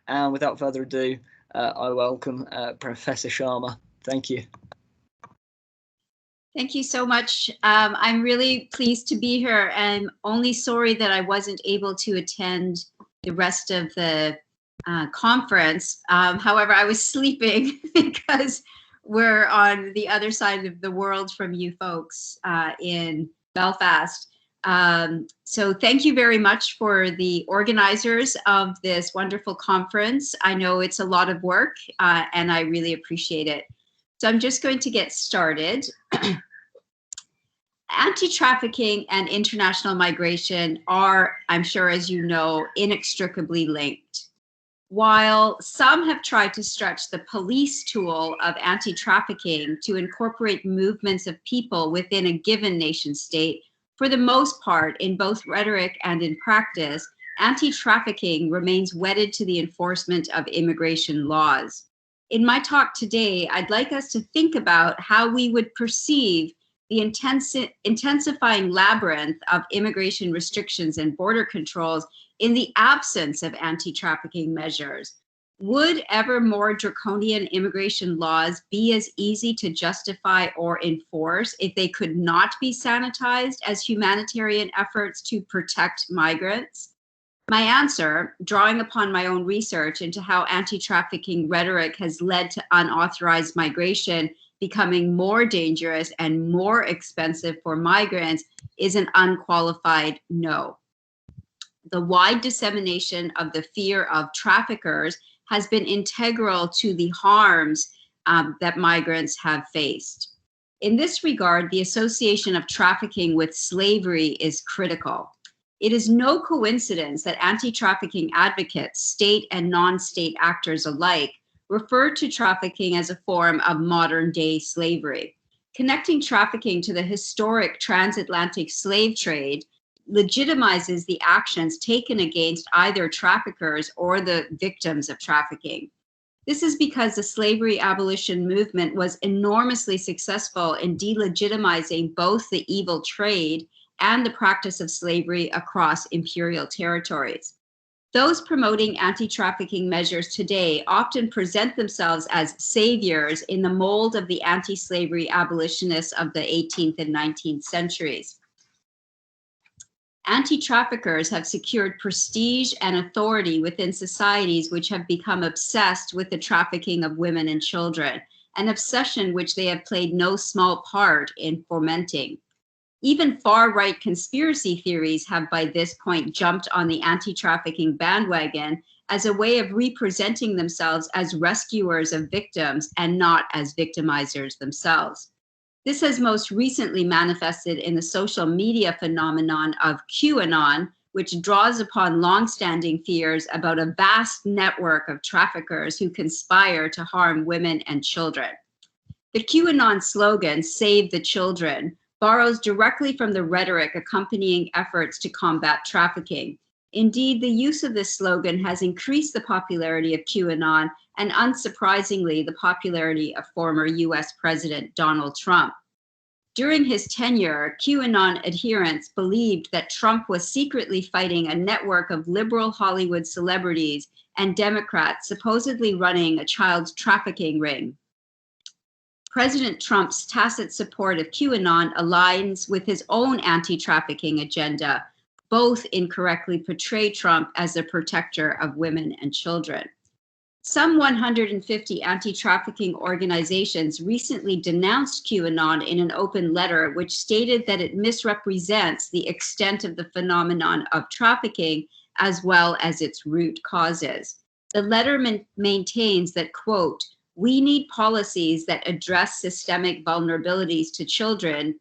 And without further ado, I welcome Professor Sharma. Thank you. Thank you so much. I'm really pleased to be here. I'm only sorry that I wasn't able to attend the rest of the conference. However, I was sleeping because we're on the other side of the world from you folks in Belfast. So thank you very much for the organizers of this wonderful conference. I know it's a lot of work and I really appreciate it. So I'm just going to get started. Anti-trafficking and international migration are, I'm sure as you know, inextricably linked. While some have tried to stretch the police tool of anti-trafficking to incorporate movements of people within a given nation state, for the most part, in both rhetoric and in practice, anti-trafficking remains wedded to the enforcement of immigration laws. In my talk today, I'd like us to think about how we would perceive the intensifying labyrinth of immigration restrictions and border controls in the absence of anti-trafficking measures. Would ever more draconian immigration laws be as easy to justify or enforce if they could not be sanitized as humanitarian efforts to protect migrants? My answer, drawing upon my own research into how anti-trafficking rhetoric has led to unauthorized migration becoming more dangerous and more expensive for migrants, is an unqualified no. The wide dissemination of the fear of traffickers has been integral to the harms that migrants have faced. In this regard, the association of trafficking with slavery is critical. It is no coincidence that anti-trafficking advocates, state and non-state actors alike, refer to trafficking as a form of modern-day slavery. Connecting trafficking to the historic transatlantic slave trade legitimizes the actions taken against either traffickers or the victims of trafficking. This is because the slavery abolition movement was enormously successful in delegitimizing both the evil trade and the practice of slavery across imperial territories. Those promoting anti-trafficking measures today often present themselves as saviors in the mold of the anti-slavery abolitionists of the 18th and 19th centuries. Anti-traffickers have secured prestige and authority within societies which have become obsessed with the trafficking of women and children, an obsession which they have played no small part in fomenting. Even far-right conspiracy theories have by this point jumped on the anti-trafficking bandwagon as a way of representing themselves as rescuers of victims and not as victimizers themselves. This has most recently manifested in the social media phenomenon of QAnon, which draws upon long-standing fears about a vast network of traffickers who conspire to harm women and children. The QAnon slogan, "Save the Children," borrows directly from the rhetoric accompanying efforts to combat trafficking. Indeed, the use of this slogan has increased the popularity of QAnon and, unsurprisingly, the popularity of former US President Donald Trump. During his tenure, QAnon adherents believed that Trump was secretly fighting a network of liberal Hollywood celebrities and Democrats supposedly running a child trafficking ring. President Trump's tacit support of QAnon aligns with his own anti-trafficking agenda. Both incorrectly portray Trump as a protector of women and children. Some 150 anti-trafficking organizations recently denounced QAnon in an open letter, which stated that it misrepresents the extent of the phenomenon of trafficking as well as its root causes. The letter maintains that, quote, "We need policies that address systemic vulnerabilities to children,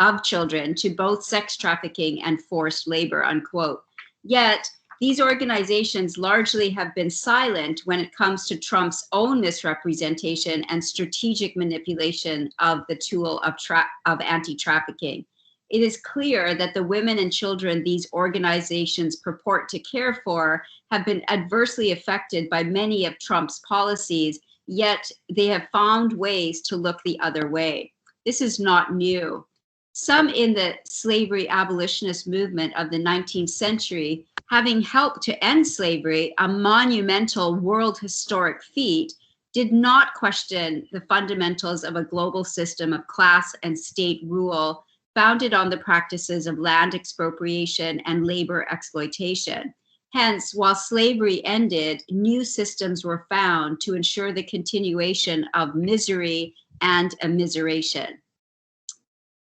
of children to both sex trafficking and forced labor," unquote. Yet, these organizations largely have been silent when it comes to Trump's own misrepresentation and strategic manipulation of the tool of anti-trafficking. It is clear that the women and children these organizations purport to care for have been adversely affected by many of Trump's policies, yet they have found ways to look the other way. This is not new. Some in the slavery abolitionist movement of the 19th century having helped to end slavery, a monumental world historic feat, did not question the fundamentals of a global system of class and state rule founded on the practices of land expropriation and labor exploitation. Hence, while slavery ended, new systems were found to ensure the continuation of misery and immiseration.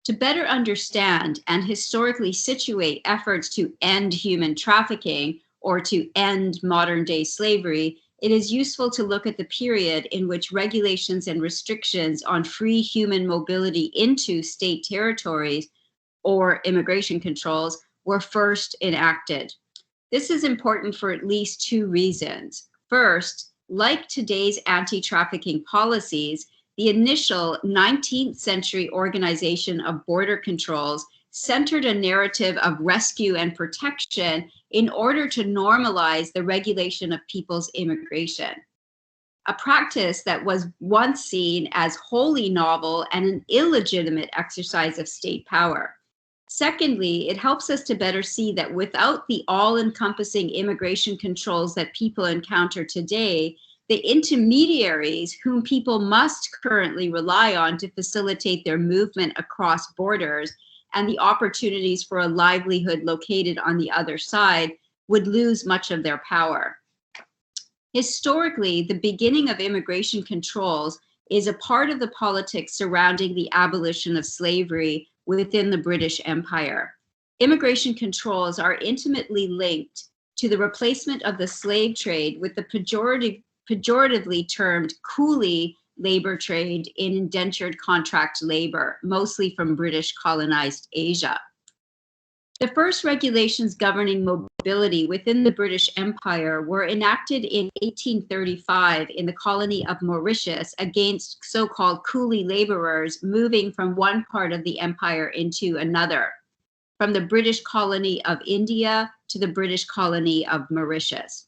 To better understand and historically situate efforts to end human trafficking or to end modern-day slavery, it is useful to look at the period in which regulations and restrictions on free human mobility into state territories or immigration controls were first enacted. This is important for at least two reasons. First, like today's anti-trafficking policies, the initial 19th century organization of border controls centered a narrative of rescue and protection in order to normalize the regulation of people's immigration, a practice that was once seen as wholly novel and an illegitimate exercise of state power. Secondly, it helps us to better see that without the all-encompassing immigration controls that people encounter today, the intermediaries whom people must currently rely on to facilitate their movement across borders and the opportunities for a livelihood located on the other side would lose much of their power. Historically, the beginning of immigration controls is a part of the politics surrounding the abolition of slavery within the British Empire. Immigration controls are intimately linked to the replacement of the slave trade with the pejoratively termed Coulee labor trade in indentured contract labor, mostly from British colonized Asia. The first regulations governing mobility within the British Empire were enacted in 1835 in the colony of Mauritius against so-called Coulee laborers moving from one part of the empire into another, from the British colony of India to the British colony of Mauritius.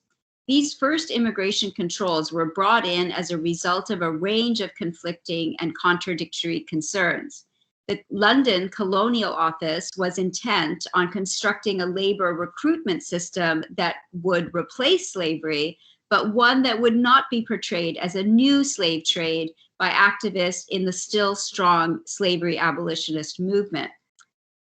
These first immigration controls were brought in as a result of a range of conflicting and contradictory concerns. The London Colonial Office was intent on constructing a labor recruitment system that would replace slavery, but one that would not be portrayed as a new slave trade by activists in the still strong slavery abolitionist movement.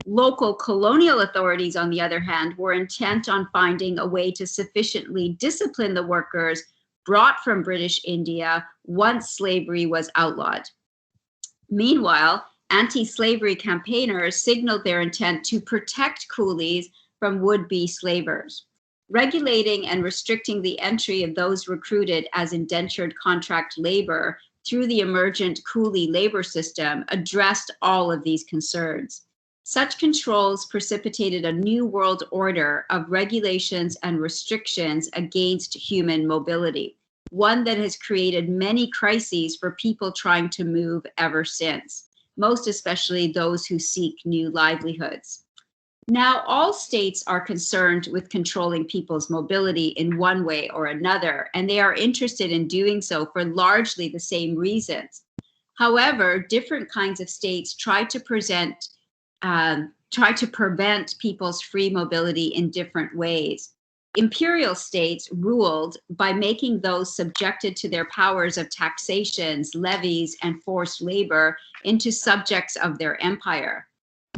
Local colonial authorities, on the other hand, were intent on finding a way to sufficiently discipline the workers brought from British India once slavery was outlawed. Meanwhile, anti-slavery campaigners signaled their intent to protect coolies from would-be slavers. Regulating and restricting the entry of those recruited as indentured contract labor through the emergent Coulee labor system addressed all of these concerns. Such controls precipitated a new world order of regulations and restrictions against human mobility, one that has created many crises for people trying to move ever since, most especially those who seek new livelihoods. Now, all states are concerned with controlling people's mobility in one way or another, and they are interested in doing so for largely the same reasons. However, different kinds of states try to prevent people's free mobility in different ways. Imperial states ruled by making those subjected to their powers of taxations, levies, and forced labor into subjects of their empire.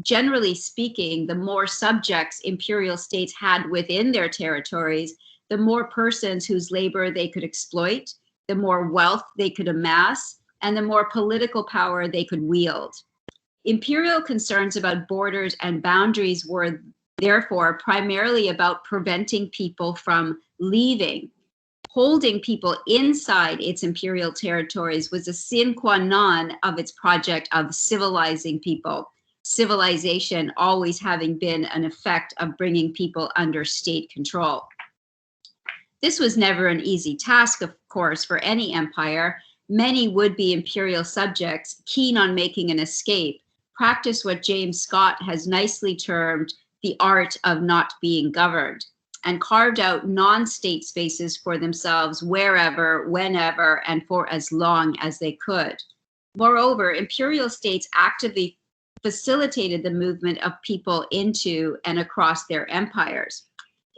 Generally speaking, the more subjects imperial states had within their territories, the more persons whose labor they could exploit, the more wealth they could amass, and the more political power they could wield. Imperial concerns about borders and boundaries were therefore primarily about preventing people from leaving. Holding people inside its imperial territories was a sine qua non of its project of civilizing people, civilization always having been an effect of bringing people under state control. This was never an easy task, of course, for any empire. Many would-be imperial subjects, keen on making an escape, practice what James Scott has nicely termed the art of not being governed, and carved out non-state spaces for themselves wherever, whenever, and for as long as they could. Moreover, imperial states actively facilitated the movement of people into and across their empires.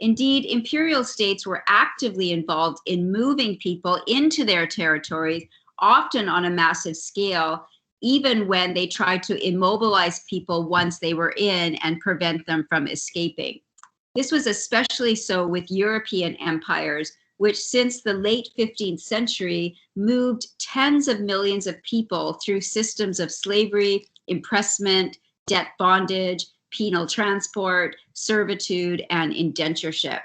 Indeed, imperial states were actively involved in moving people into their territories, often on a massive scale, even when they tried to immobilize people once they were in and prevent them from escaping. This was especially so with European empires, which since the late 15th century moved tens of millions of people through systems of slavery, impressment, debt bondage, penal transport, servitude, and indentureship.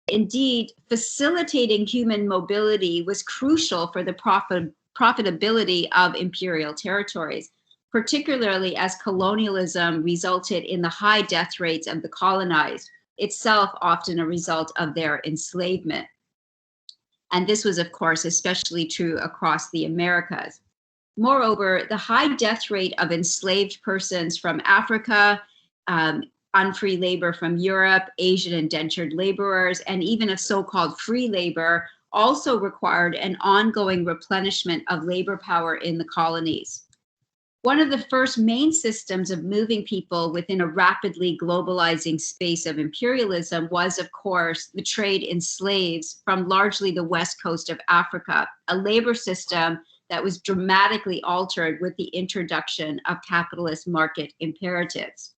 Indeed, facilitating human mobility was crucial for the profitability of imperial territories, particularly as colonialism resulted in the high death rates of the colonized, itself often a result of their enslavement. And this was, of course, especially true across the Americas. Moreover, the high death rate of enslaved persons from Africa, unfree labor from Europe, Asian indentured laborers, and even of so-called free labor also required an ongoing replenishment of labor power in the colonies. One of the first main systems of moving people within a rapidly globalizing space of imperialism was, of course, the trade in slaves from largely the west coast of Africa, a labor system that was dramatically altered with the introduction of capitalist market imperatives.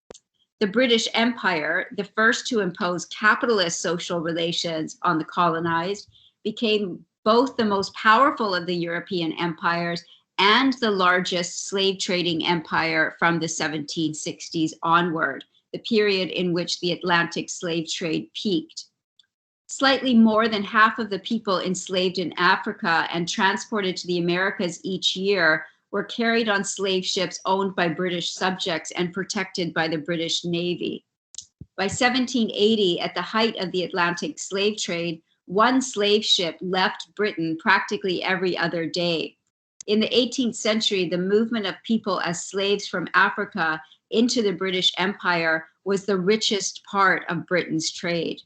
The British Empire, the first to impose capitalist social relations on the colonized, became both the most powerful of the European empires and the largest slave trading empire from the 1760s onward, the period in which the Atlantic slave trade peaked. Slightly more than half of the people enslaved in Africa and transported to the Americas each year were carried on slave ships owned by British subjects and protected by the British Navy. By 1780, at the height of the Atlantic slave trade, one slave ship left Britain practically every other day. In the 18th century, the movement of people as slaves from Africa into the British Empire was the richest part of Britain's trade.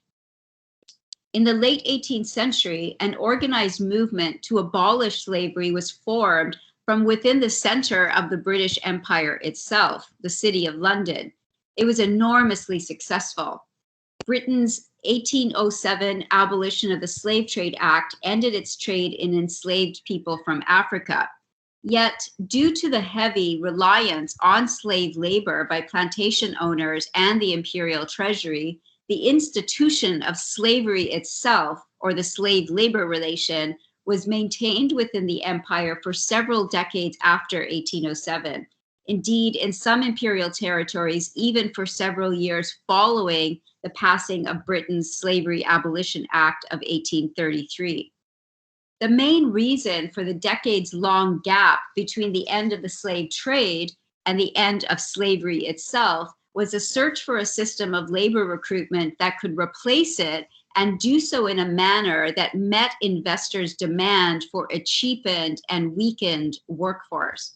In the late 18th century, an organized movement to abolish slavery was formed from within the center of the British Empire itself, the City of London. It was enormously successful. Britain's 1807 abolition of the Slave Trade Act ended its trade in enslaved people from Africa. Yet, due to the heavy reliance on slave labor by plantation owners and the imperial treasury, the institution of slavery itself, or the slave labor relation, was maintained within the empire for several decades after 1807. Indeed, in some imperial territories, even for several years following the passing of Britain's Slavery Abolition Act of 1833. The main reason for the decades-long gap between the end of the slave trade and the end of slavery itself was a search for a system of labor recruitment that could replace it and do so in a manner that met investors' demand for a cheapened and weakened workforce.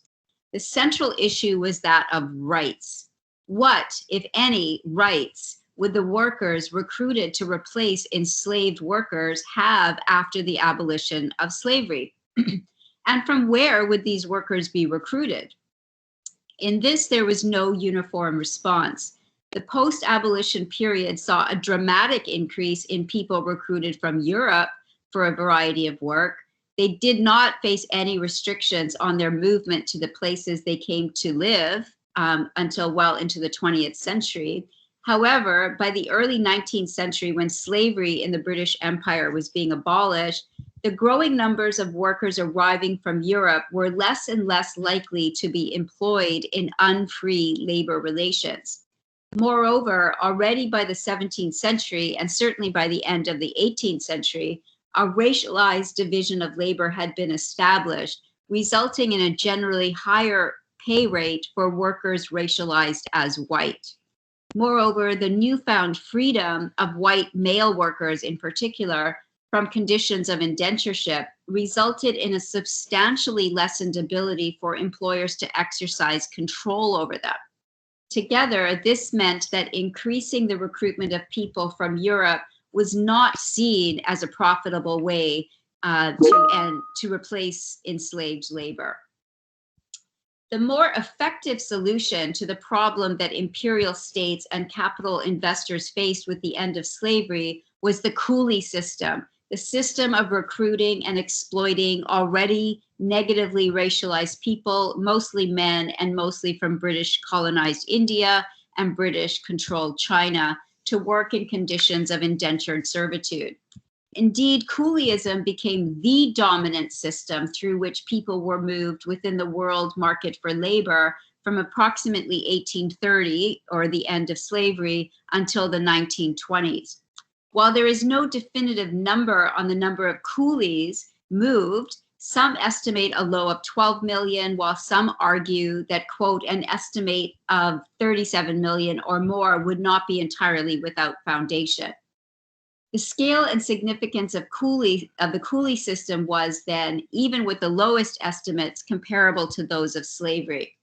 The central issue was that of rights. What, if any, rights would the workers recruited to replace enslaved workers have after the abolition of slavery? And from where would these workers be recruited? In this, there was no uniform response. The post-abolition period saw a dramatic increase in people recruited from Europe for a variety of work. They did not face any restrictions on their movement to the places they came to live until well into the 20th century. However, by the early 19th century, when slavery in the British Empire was being abolished, the growing numbers of workers arriving from Europe were less and less likely to be employed in unfree labor relations. Moreover, already by the 17th century, and certainly by the end of the 18th century, a racialized division of labor had been established, resulting in a generally higher pay rate for workers racialized as white. Moreover, the newfound freedom of white male workers in particular from conditions of indentureship resulted in a substantially lessened ability for employers to exercise control over them. Together, this meant that increasing the recruitment of people from Europe was not seen as a profitable way to replace enslaved labor. The more effective solution to the problem that imperial states and capital investors faced with the end of slavery was the Coulee System, the system of recruiting and exploiting already negatively racialized people, mostly men and mostly from British colonized India and British controlled China, to work in conditions of indentured servitude. Indeed, Couleeism became the dominant system through which people were moved within the world market for labor from approximately 1830, or the end of slavery, until the 1920s. While there is no definitive number on the number of coolies moved, some estimate a low of 12 million, while some argue that, quote, an estimate of 37 million or more would not be entirely without foundation. The scale and significance of the Coulee system was then, even with the lowest estimates, comparable to those of slavery.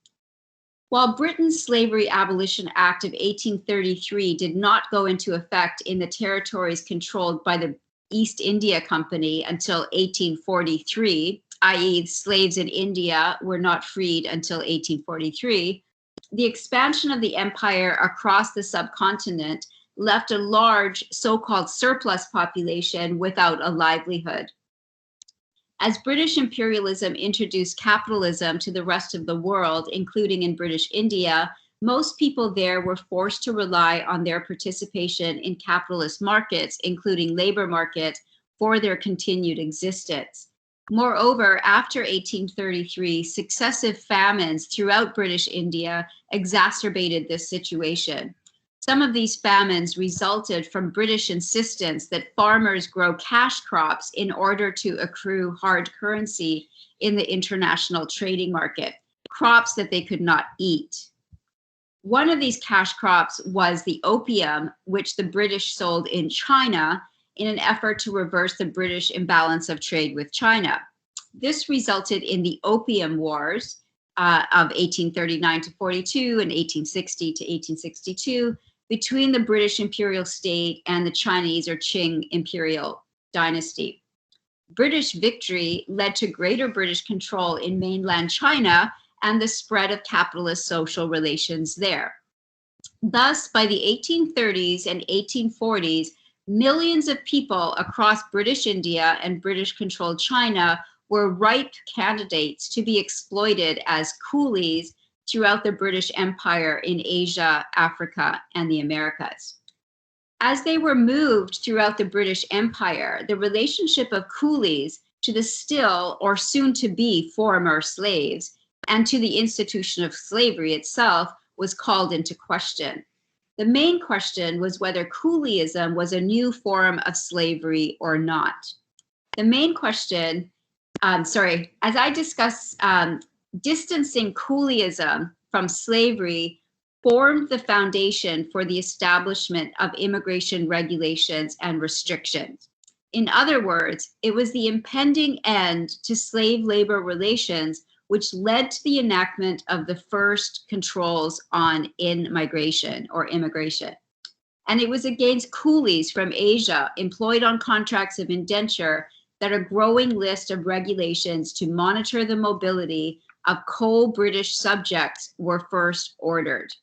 While Britain's Slavery Abolition Act of 1833 did not go into effect in the territories controlled by the East India Company until 1843, i.e., slaves in India were not freed until 1843, the expansion of the empire across the subcontinent left a large so-called surplus population without a livelihood. As British imperialism introduced capitalism to the rest of the world, including in British India, most people there were forced to rely on their participation in capitalist markets, including labor market, for their continued existence. Moreover, after 1833, successive famines throughout British India exacerbated this situation. Some of these famines resulted from British insistence that farmers grow cash crops in order to accrue hard currency in the international trading market, crops that they could not eat. One of these cash crops was the opium, which the British sold in China in an effort to reverse the British imbalance of trade with China. This resulted in the Opium Wars of 1839 to 42 and 1860 to 1862 between the British imperial state and the Chinese or Qing imperial dynasty. British victory led to greater British control in mainland China and the spread of capitalist social relations there. Thus, by the 1830s and 1840s, millions of people across British India and British-controlled China were ripe candidates to be exploited as coolies throughout the British Empire in Asia, Africa, and the Americas. As they were moved throughout the British Empire, the relationship of coolies to the still or soon-to-be former slaves and to the institution of slavery itself was called into question. The main question was whether coolieism was a new form of slavery or not. The main question, as I discuss, distancing coolieism from slavery formed the foundation for the establishment of immigration regulations and restrictions. In other words, it was the impending end to slave labor relations which led to the enactment of the first controls on in-migration or immigration. And it was against coolies from Asia employed on contracts of indenture that a growing list of regulations to monitor the mobility of co-British subjects were first ordered.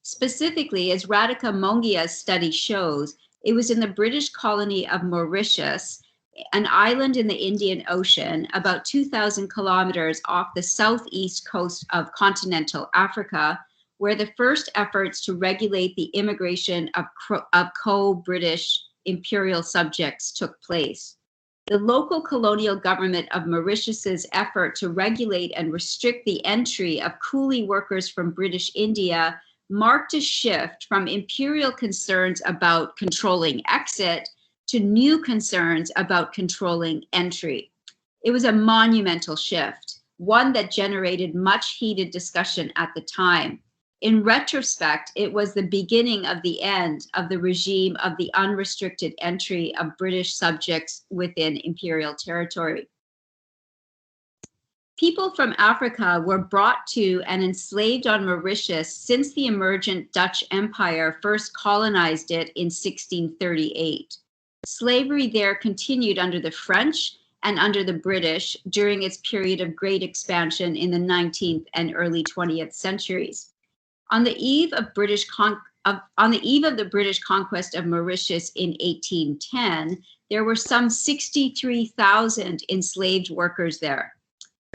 Specifically, as Radhika Mongia's study shows, it was in the British colony of Mauritius, an island in the Indian Ocean, about 2,000 kilometers off the southeast coast of continental Africa, where the first efforts to regulate the immigration of co-British imperial subjects took place. The local colonial government of Mauritius's effort to regulate and restrict the entry of coolie workers from British India marked a shift from imperial concerns about controlling exit to new concerns about controlling entry. It was a monumental shift, one that generated much heated discussion at the time. In retrospect, it was the beginning of the end of the regime of the unrestricted entry of British subjects within imperial territory. People from Africa were brought to and enslaved on Mauritius since the emergent Dutch Empire first colonized it in 1638. Slavery there continued under the French and under the British during its period of great expansion in the 19th and early 20th centuries. On the eve of British on the eve of the British conquest of Mauritius in 1810, there were some 63,000 enslaved workers there.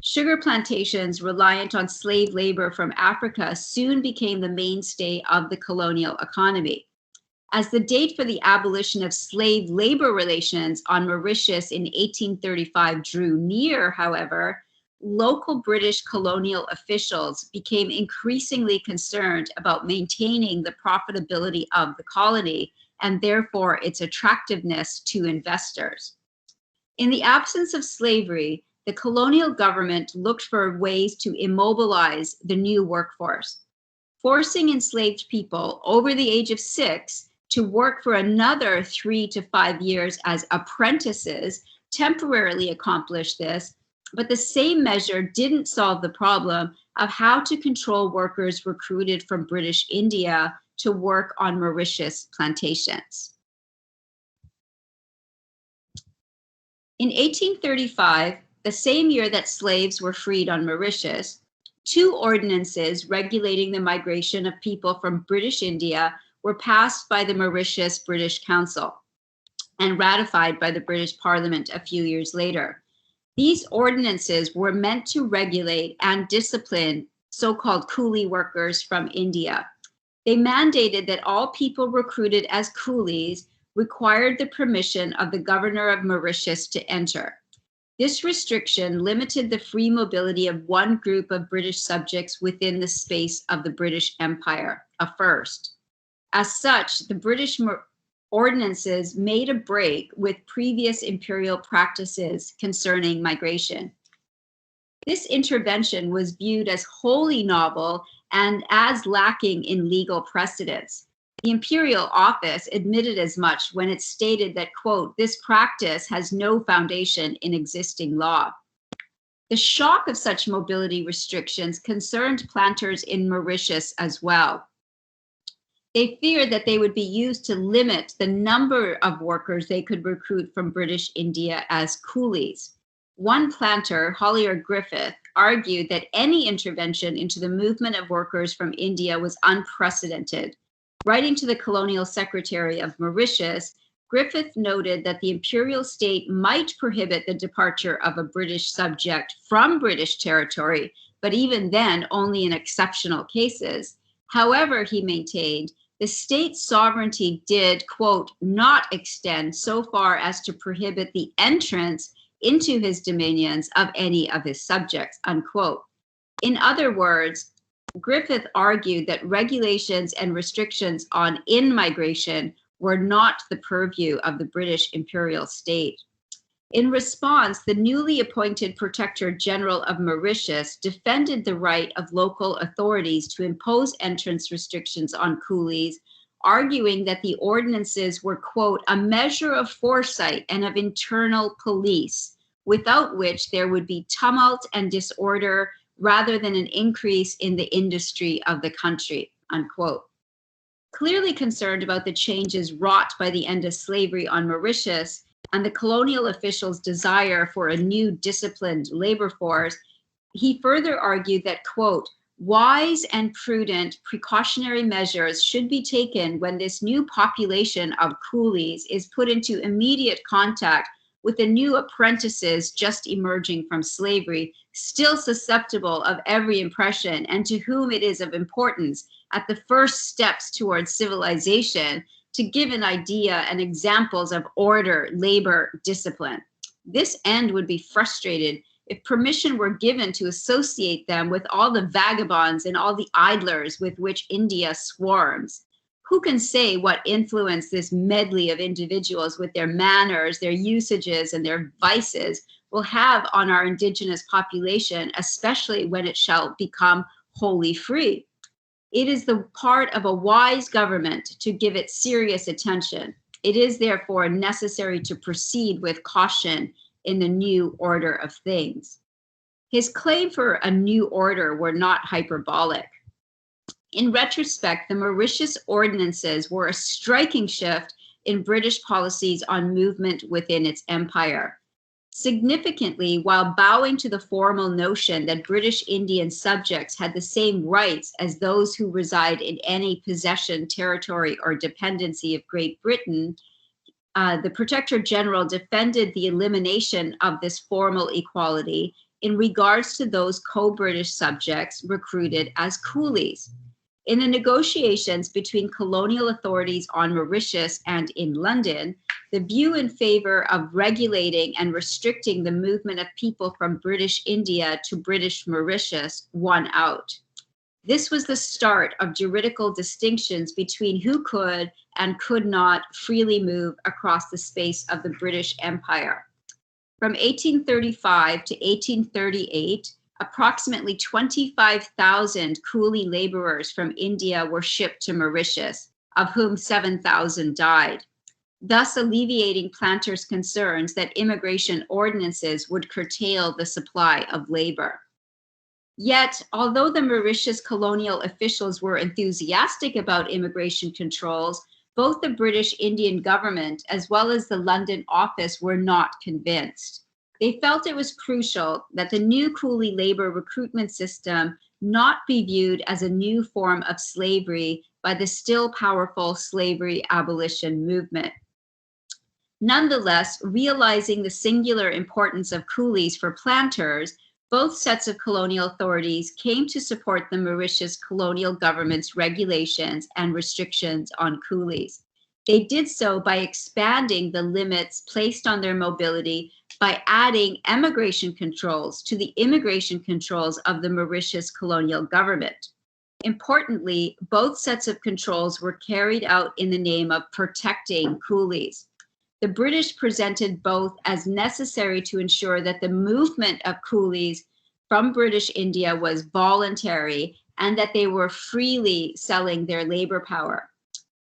Sugar plantations reliant on slave labor from Africa soon became the mainstay of the colonial economy. As the date for the abolition of slave labor relations on Mauritius in 1835 drew near, however, local British colonial officials became increasingly concerned about maintaining the profitability of the colony and therefore its attractiveness to investors. In the absence of slavery, the colonial government looked for ways to immobilize the new workforce. Forcing enslaved people over the age of 6 to work for another 3 to 5 years as apprentices temporarily accomplished this, but the same measure didn't solve the problem of how to control workers recruited from British India to work on Mauritius plantations. In 1835, the same year that slaves were freed on Mauritius, 2 ordinances regulating the migration of people from British India were passed by the Mauritius British Council and ratified by the British Parliament a few years later. These ordinances were meant to regulate and discipline so-called coolie workers from India. They mandated that all people recruited as coolies required the permission of the governor of Mauritius to enter. This restriction limited the free mobility of one group of British subjects within the space of the British Empire, a first. As such, the British ordinances made a break with previous imperial practices concerning migration. This intervention was viewed as wholly novel and as lacking in legal precedence. The imperial office admitted as much when it stated that, quote, "this practice has no foundation in existing law." The shock of such mobility restrictions concerned planters in Mauritius as well. They feared that they would be used to limit the number of workers they could recruit from British India as coolies. One planter, Hollier Griffith, argued that any intervention into the movement of workers from India was unprecedented. Writing to the colonial secretary of Mauritius, Griffith noted that the imperial state might prohibit the departure of a British subject from British territory, but even then only in exceptional cases. However, he maintained, the state's sovereignty did, quote, "not extend so far as to prohibit the entrance into his dominions of any of his subjects," unquote. In other words, Griffith argued that regulations and restrictions on in-migration were not the purview of the British imperial state. In response, the newly appointed Protector General of Mauritius defended the right of local authorities to impose entrance restrictions on coolies, arguing that the ordinances were, quote, "a measure of foresight and of internal police, without which there would be tumult and disorder rather than an increase in the industry of the country," unquote. Clearly concerned about the changes wrought by the end of slavery on Mauritius and the colonial officials' desire for a new disciplined labor force, he further argued that, quote, "wise and prudent precautionary measures should be taken when this new population of coolies is put into immediate contact with the new apprentices just emerging from slavery, still susceptible of every impression, and to whom it is of importance at the first steps towards civilization to give an idea and examples of order, labor, discipline. This end would be frustrated if permission were given to associate them with all the vagabonds and all the idlers with which India swarms. Who can say what influence this medley of individuals with their manners, their usages, and their vices will have on our indigenous population, especially when it shall become wholly free? It is the part of a wise government to give it serious attention. It is therefore necessary to proceed with caution in the new order of things. His claim for a new order were not hyperbolic. In retrospect, the Mauritius Ordinances were a striking shift in British policies on movement within its empire. Significantly, while bowing to the formal notion that British Indian subjects had the same rights as those who reside in any possession, territory, or dependency of Great Britain, the Protector General defended the elimination of this formal equality in regards to those co-British subjects recruited as coolies. In the negotiations between colonial authorities on Mauritius and in London, the view in favor of regulating and restricting the movement of people from British India to British Mauritius won out. This was the start of juridical distinctions between who could and could not freely move across the space of the British Empire. From 1835 to 1838, approximately 25,000 Coulee laborers from India were shipped to Mauritius, of whom 7,000 died, thus alleviating planters' concerns that immigration ordinances would curtail the supply of labor. Yet, although the Mauritius colonial officials were enthusiastic about immigration controls, both the British Indian government as well as the London office were not convinced. They felt it was crucial that the new Coulee labor recruitment system not be viewed as a new form of slavery by the still powerful slavery abolition movement. Nonetheless, realizing the singular importance of coolies for planters, both sets of colonial authorities came to support the Mauritius colonial government's regulations and restrictions on coolies. They did so by expanding the limits placed on their mobility by adding emigration controls to the immigration controls of the Mauritius colonial government. Importantly, both sets of controls were carried out in the name of protecting coolies. The British presented both as necessary to ensure that the movement of coolies from British India was voluntary and that they were freely selling their labor power.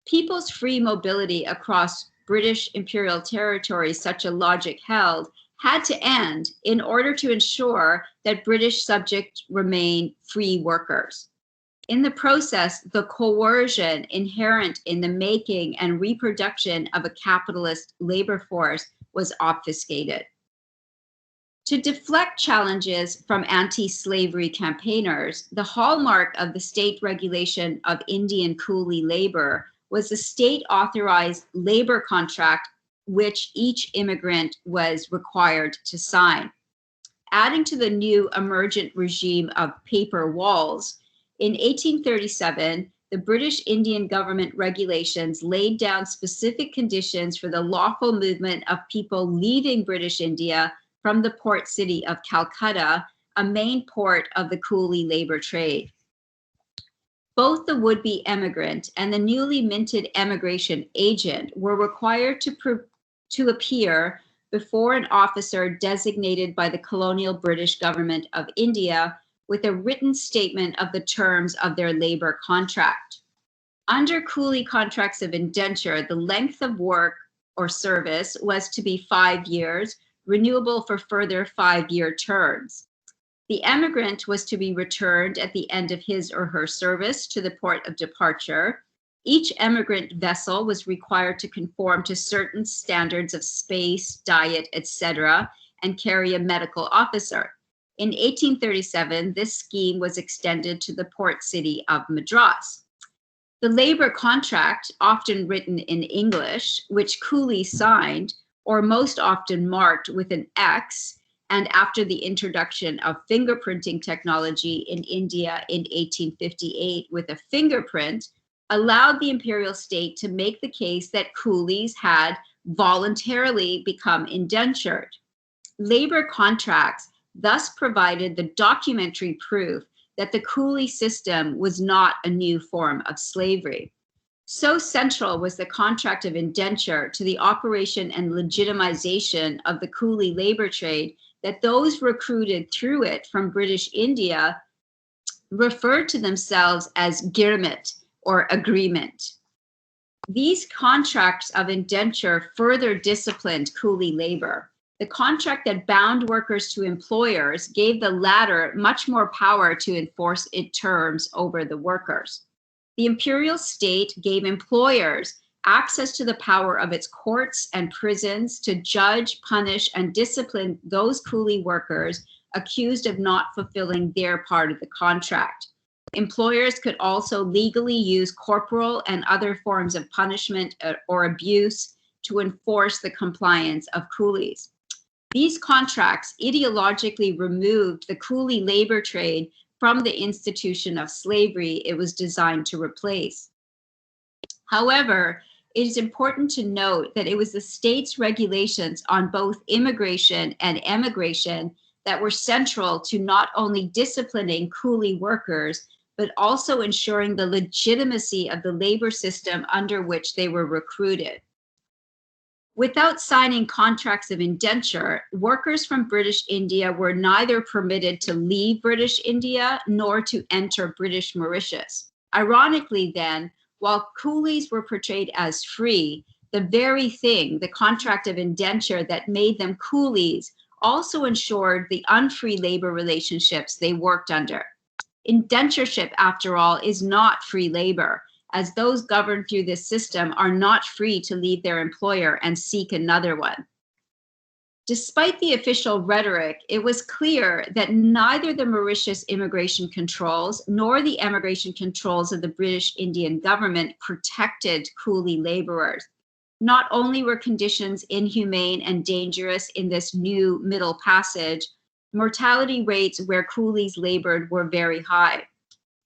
People's free mobility across British imperial territory, such a logic held, had to end in order to ensure that British subjects remain free workers. In the process, the coercion inherent in the making and reproduction of a capitalist labor force was obfuscated. To deflect challenges from anti-slavery campaigners, the hallmark of the state regulation of Indian Coulee labor was the state-authorized labor contract which each immigrant was required to sign. Adding to the new emergent regime of paper walls, in 1837, the British Indian government regulations laid down specific conditions for the lawful movement of people leaving British India from the port city of Calcutta, a main port of the Coulee labor trade. Both the would-be emigrant and the newly minted emigration agent were required to appear before an officer designated by the colonial British government of India with a written statement of the terms of their labor contract. Under Coulee contracts of indenture, the length of work or service was to be 5 years, renewable for further 5-year terms. The emigrant was to be returned at the end of his or her service to the port of departure. Each emigrant vessel was required to conform to certain standards of space, diet, etc., and carry a medical officer. In 1837, this scheme was extended to the port city of Madras. The labor contract, often written in English, which Coulee signed, or most often marked with an X, and after the introduction of fingerprinting technology in India in 1858 with a fingerprint, allowed the imperial state to make the case that coolies had voluntarily become indentured. Labor contracts thus provided the documentary proof that the Coulee system was not a new form of slavery. So central was the contract of indenture to the operation and legitimization of the Coulee labor trade that those recruited through it from British India referred to themselves as girmit, or agreement. These contracts of indenture further disciplined Coulee labor. The contract that bound workers to employers gave the latter much more power to enforce its terms over the workers. The imperial state gave employers access to the power of its courts and prisons to judge, punish, and discipline those Coulee workers accused of not fulfilling their part of the contract. Employers could also legally use corporal and other forms of punishment or abuse to enforce the compliance of coolies. These contracts ideologically removed the Coulee labor trade from the institution of slavery it was designed to replace. However, it is important to note that it was the state's regulations on both immigration and emigration that were central to not only disciplining Coulee workers, but also ensuring the legitimacy of the labor system under which they were recruited. Without signing contracts of indenture, workers from British India were neither permitted to leave British India nor to enter British Mauritius. Ironically then, while coolies were portrayed as free, the very thing, the contract of indenture that made them coolies, also ensured the unfree labor relationships they worked under. Indentureship, after all, is not free labor, as those governed through this system are not free to leave their employer and seek another one. Despite the official rhetoric, it was clear that neither the Mauritius immigration controls nor the immigration controls of the British Indian government protected Coulee laborers. Not only were conditions inhumane and dangerous in this new Middle Passage, mortality rates where coolies labored were very high.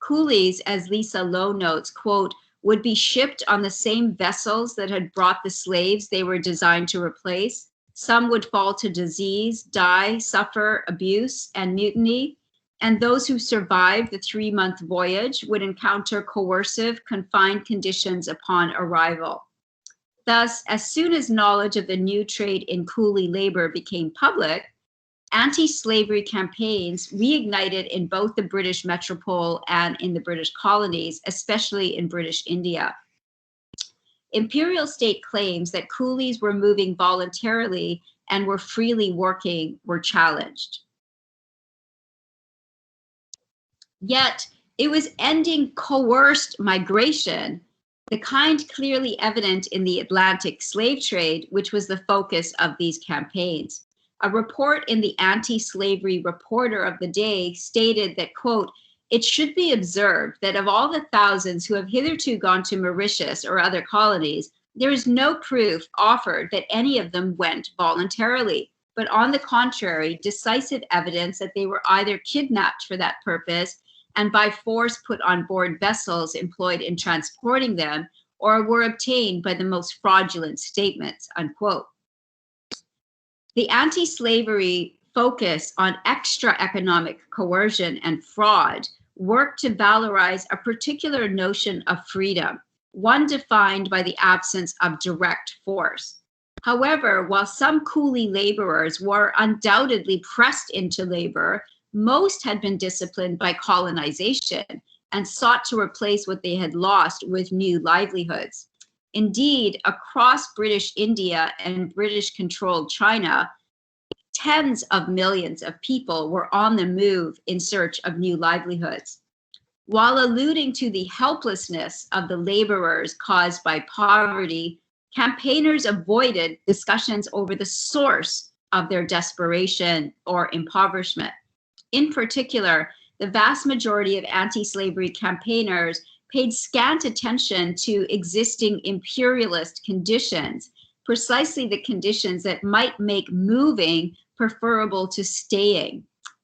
Coolies, as Lisa Lowe notes, quote, would be shipped on the same vessels that had brought the slaves they were designed to replace. Some would fall to disease, die, suffer abuse and mutiny, and those who survived the 3-month voyage would encounter coercive, confined conditions upon arrival. Thus, as soon as knowledge of the new trade in Coulee labor became public, anti-slavery campaigns reignited in both the British metropole and in the British colonies, especially in British India. Imperial state claims that coolies were moving voluntarily and were freely working were challenged. Yet, it was ending coerced migration, the kind clearly evident in the Atlantic slave trade, which was the focus of these campaigns. A report in the Anti-Slavery Reporter of the day stated that, quote, it should be observed that of all the thousands who have hitherto gone to Mauritius or other colonies, there is no proof offered that any of them went voluntarily, but on the contrary, decisive evidence that they were either kidnapped for that purpose and by force put on board vessels employed in transporting them, or were obtained by the most fraudulent statements, unquote. The anti-slavery focus on extra economic coercion and fraud worked to valorize a particular notion of freedom, one defined by the absence of direct force. However, while some Coulee laborers were undoubtedly pressed into labor, most had been disciplined by colonization and sought to replace what they had lost with new livelihoods. Indeed, across British India and British-controlled China, tens of millions of people were on the move in search of new livelihoods. While alluding to the helplessness of the laborers caused by poverty, campaigners avoided discussions over the source of their desperation or impoverishment. In particular, the vast majority of anti-slavery campaigners paid scant attention to existing imperialist conditions, precisely the conditions that might make moving preferable to staying.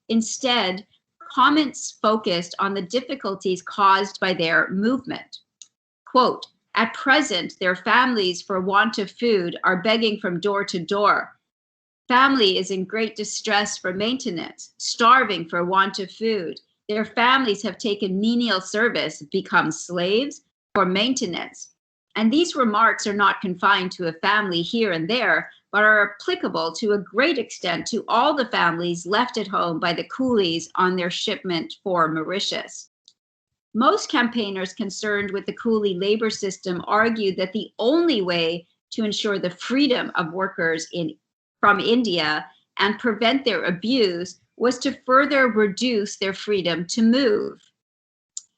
Instead, comments focused on the difficulties caused by their movement. Quote, at present, their families, for want of food, are begging from door to door. Family is in great distress for maintenance, starving for want of food. Their families have taken menial service, become slaves for maintenance. And these remarks are not confined to a family here and there, but are applicable to a great extent to all the families left at home by the coolies on their shipment for Mauritius. Most campaigners concerned with the Coulee labor system argued that the only way to ensure the freedom of workers from India and prevent their abuse was to further reduce their freedom to move.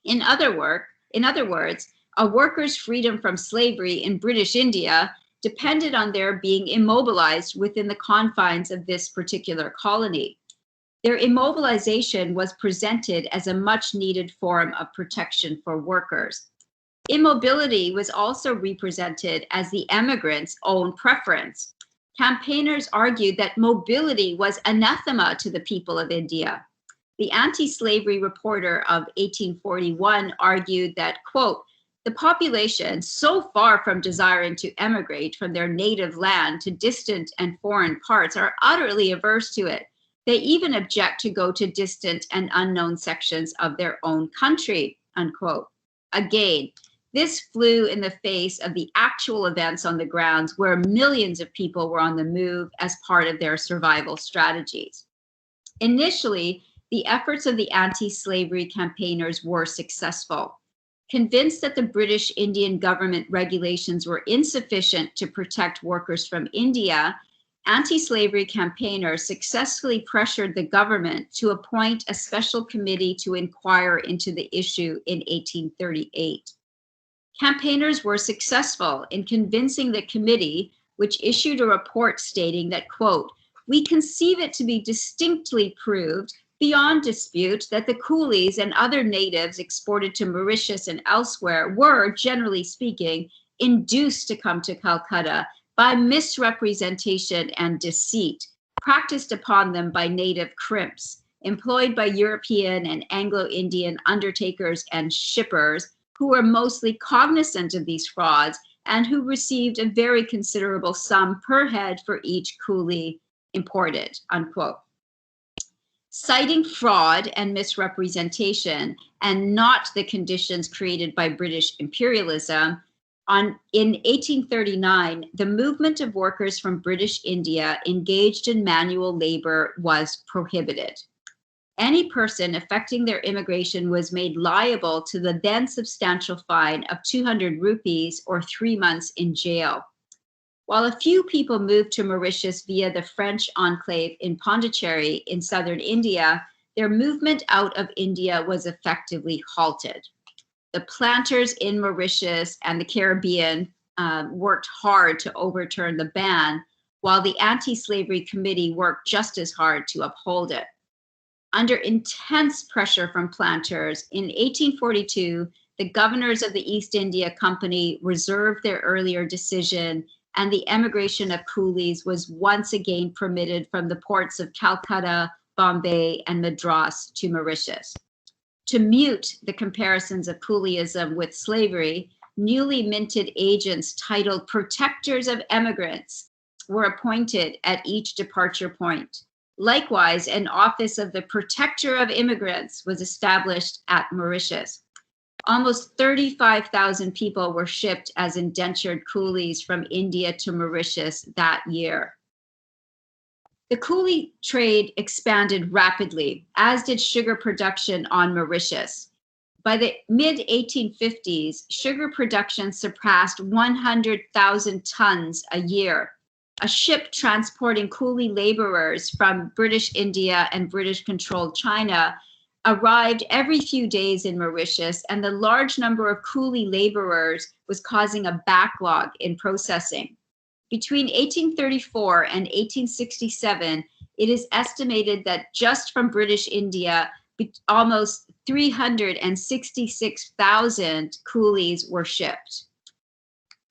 In other words, A worker's freedom from slavery in British India depended on their being immobilized within the confines of this particular colony. Their immobilization was presented as a much-needed form of protection for workers. Immobility was also represented as the emigrants' own preference. Campaigners argued that mobility was anathema to the people of India. The anti-slavery reporter of 1841 argued that, quote, the population, so far from desiring to emigrate from their native land to distant and foreign parts, are utterly averse to it. They even object to go to distant and unknown sections of their own country, unquote. Again, this flew in the face of the actual events on the grounds where millions of people were on the move as part of their survival strategies. Initially, the efforts of the anti-slavery campaigners were successful. Convinced that the British Indian government regulations were insufficient to protect workers from India, anti-slavery campaigners successfully pressured the government to appoint a special committee to inquire into the issue in 1838. Campaigners were successful in convincing the committee, which issued a report stating that, quote, we conceive it to be distinctly proved beyond dispute that the coolies and other natives exported to Mauritius and elsewhere were, generally speaking, induced to come to Calcutta by misrepresentation and deceit, practiced upon them by native crimps, employed by European and Anglo-Indian undertakers and shippers, who were mostly cognizant of these frauds and who received a very considerable sum per head for each coolie imported, unquote. Citing fraud and misrepresentation and not the conditions created by British imperialism, in 1839, the movement of workers from British India engaged in manual labor was prohibited. Any person affecting their immigration was made liable to the then substantial fine of 200 rupees or 3 months in jail. While a few people moved to Mauritius via the French enclave in Pondicherry in southern India, their movement out of India was effectively halted. The planters in Mauritius and the Caribbean worked hard to overturn the ban, while the anti-slavery committee worked just as hard to uphold it. Under intense pressure from planters, in 1842, the governors of the East India Company reserved their earlier decision, and the emigration of coolies was once again permitted from the ports of Calcutta, Bombay, and Madras to Mauritius. To mute the comparisons of coolieism with slavery, newly minted agents titled protectors of emigrants were appointed at each departure point. Likewise, an office of the protector of immigrants was established at Mauritius. Almost 35,000 people were shipped as indentured coolies from India to Mauritius that year. The coolie trade expanded rapidly, as did sugar production on Mauritius. By the mid-1850s, sugar production surpassed 100,000 tons a year. A ship transporting coolie laborers from British India and British-controlled China arrived every few days in Mauritius, and the large number of coolie laborers was causing a backlog in processing. Between 1834 and 1867, it is estimated that just from British India, almost 366,000 coolies were shipped.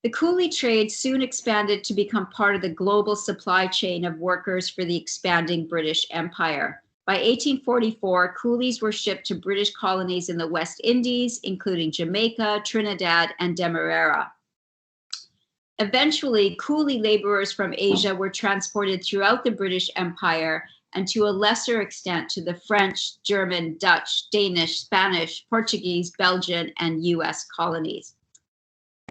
The coolie trade soon expanded to become part of the global supply chain of workers for the expanding British Empire. By 1844, coolies were shipped to British colonies in the West Indies, including Jamaica, Trinidad, and Demerara. Eventually, coolie laborers from Asia were transported throughout the British Empire and to a lesser extent to the French, German, Dutch, Danish, Spanish, Portuguese, Belgian, and US colonies.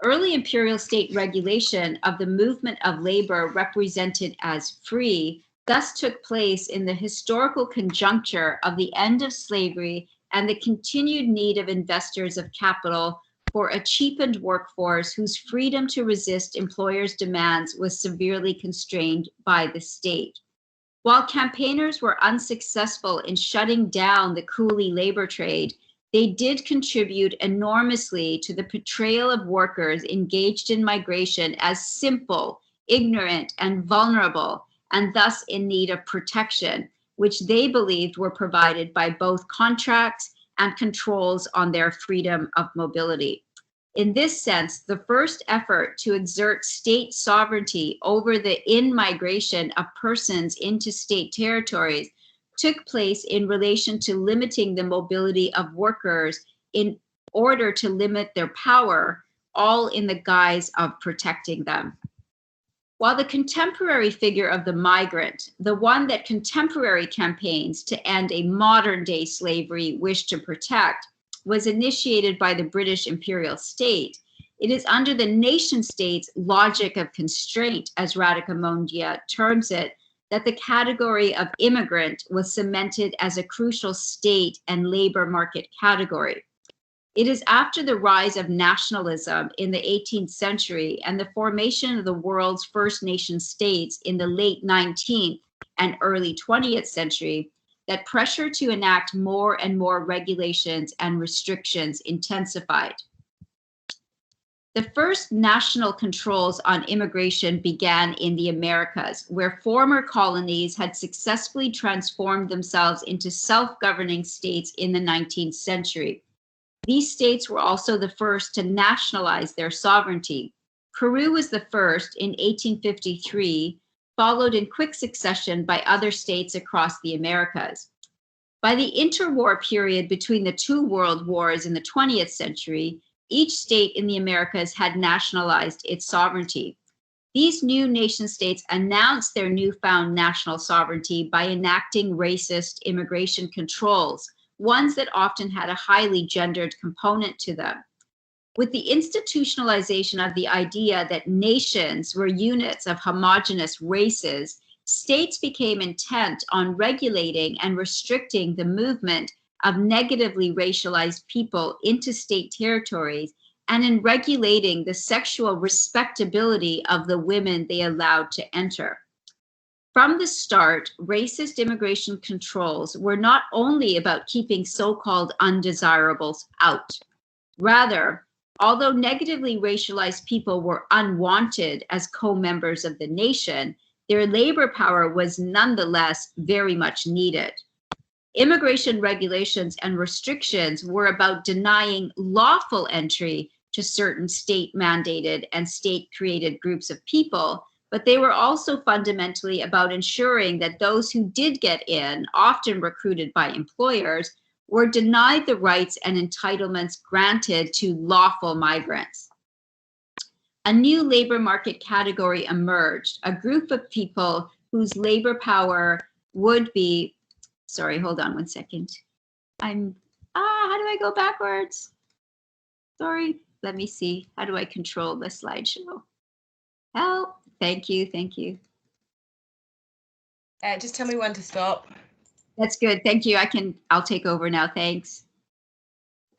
Early imperial state regulation of the movement of labor represented as free thus took place in the historical conjuncture of the end of slavery and the continued need of investors of capital for a cheapened workforce whose freedom to resist employers' demands was severely constrained by the state. While campaigners were unsuccessful in shutting down the coolie labor trade, they did contribute enormously to the portrayal of workers engaged in migration as simple, ignorant, and vulnerable, and thus in need of protection, which they believed were provided by both contracts and controls on their freedom of mobility. In this sense, the first effort to exert state sovereignty over the in-migration of persons into state territories took place in relation to limiting the mobility of workers in order to limit their power, all in the guise of protecting them. While the contemporary figure of the migrant, the one that contemporary campaigns to end a modern-day slavery wish to protect, was initiated by the British imperial state, it is under the nation-state's logic of constraint, as Radhika Mondia terms it, that the category of immigrant was cemented as a crucial state and labor market category. It is after the rise of nationalism in the 18th century and the formation of the world's first nation states in the late 19th and early 20th century that pressure to enact more and more regulations and restrictions intensified. The first national controls on immigration began in the Americas, where former colonies had successfully transformed themselves into self-governing states in the 19th century. These states were also the first to nationalize their sovereignty. Peru was the first in 1853, followed in quick succession by other states across the Americas. By the interwar period between the two world wars in the 20th century, each state in the Americas had nationalized its sovereignty. These new nation states announced their newfound national sovereignty by enacting racist immigration controls, ones that often had a highly gendered component to them. With the institutionalization of the idea that nations were units of homogeneous races, states became intent on regulating and restricting the movement of negatively racialized people into state territories and in regulating the sexual respectability of the women they allowed to enter. From the start, racist immigration controls were not only about keeping so-called undesirables out. Rather, although negatively racialized people were unwanted as co-members of the nation, their labor power was nonetheless very much needed. Immigration regulations and restrictions were about denying lawful entry to certain state-mandated and state-created groups of people, but they were also fundamentally about ensuring that those who did get in, often recruited by employers, were denied the rights and entitlements granted to lawful migrants. A new labor market category emerged, a group of people whose labor power would be, sorry, hold on one second. How do I go backwards? Sorry, let me see. How do I control the slideshow? Help, thank you, thank you. Just tell me when to stop. That's good, thank you. I'll take over now, thanks.